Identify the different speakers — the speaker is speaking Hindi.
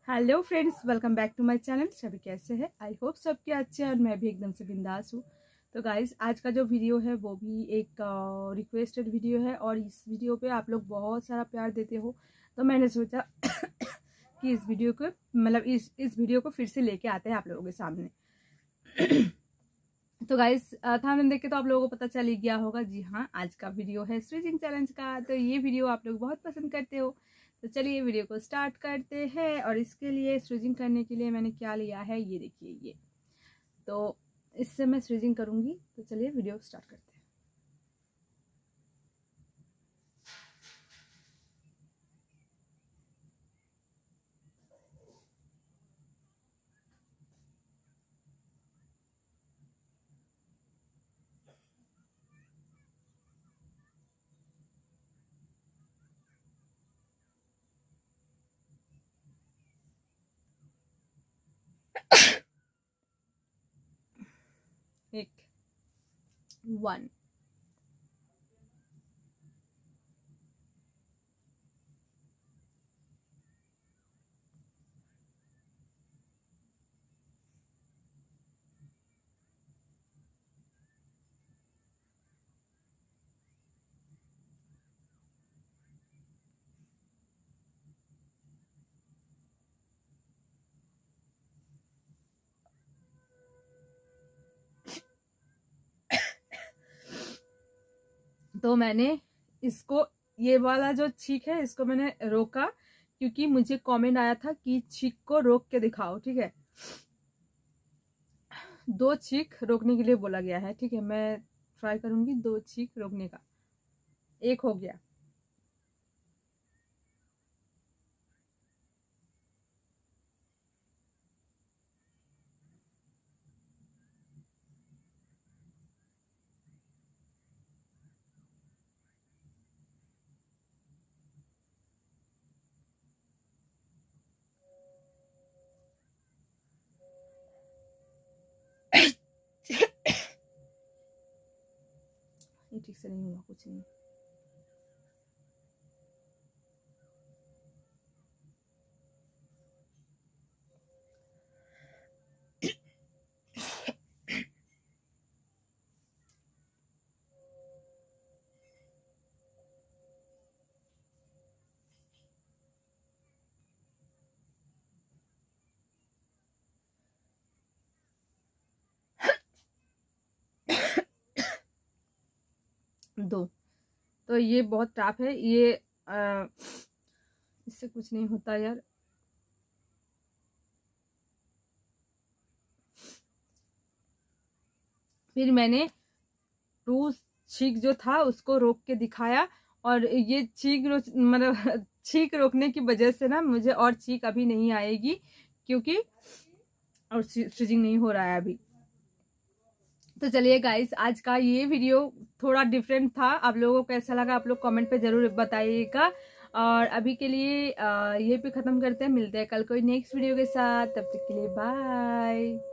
Speaker 1: Hello friends, welcome back to my channel. सभी कैसे हैं? आई होप सबके अच्छे हैं और मैं भी एकदम से बिंदास हूँ। तो गाइस, आज का जो वीडियो है वो भी एक रिक्वेस्टेड वीडियो है और इस वीडियो पे आप लोग बहुत सारा प्यार देते हो, तो मैंने सोचा कि इस वीडियो को इस वीडियो को फिर से लेके आते हैं आप लोगों के सामने। तो गाइस, थंबनेल देख के तो आप लोगों को पता चल ही गया होगा। जी हाँ, आज का वीडियो है स्विचिंग चैलेंज का। तो ये वीडियो आप लोग बहुत पसंद करते हो, तो चलिए वीडियो को स्टार्ट करते हैं। और इसके लिए स्विचिंग करने के लिए मैंने क्या लिया है, ये देखिए। ये तो इससे मैं स्विचिंग करूंगी, तो चलिए वीडियो स्टार्ट करते हैं। एक 1 तो मैंने इसको, ये वाला जो छींक है इसको मैंने रोका, क्योंकि मुझे कमेंट आया था कि छींक को रोक के दिखाओ। ठीक है, 2 छींक रोकने के लिए बोला गया है। ठीक है, मैं ट्राई करूंगी 2 छींक रोकने का। 1 हो गया। ये ठीक से नहीं हुआ, कुछ नहीं। दो। तो ये बहुत टफ है ये। इससे कुछ नहीं होता यार। फिर मैंने 2 छींक जो था उसको रोक के दिखाया, और ये छींक मतलब छींक रोकने की वजह से ना मुझे और छींक अभी नहीं आएगी, क्योंकि और स्टिचिंग नहीं हो रहा है अभी। तो चलिए गाइस, आज का ये वीडियो थोड़ा डिफरेंट था। आप लोगों को कैसा लगा आप लोग कमेंट पे जरूर बताइएगा। और अभी के लिए ये पे खत्म करते हैं, मिलते हैं कल कोई नेक्स्ट वीडियो के साथ। तब तक के लिए बाय।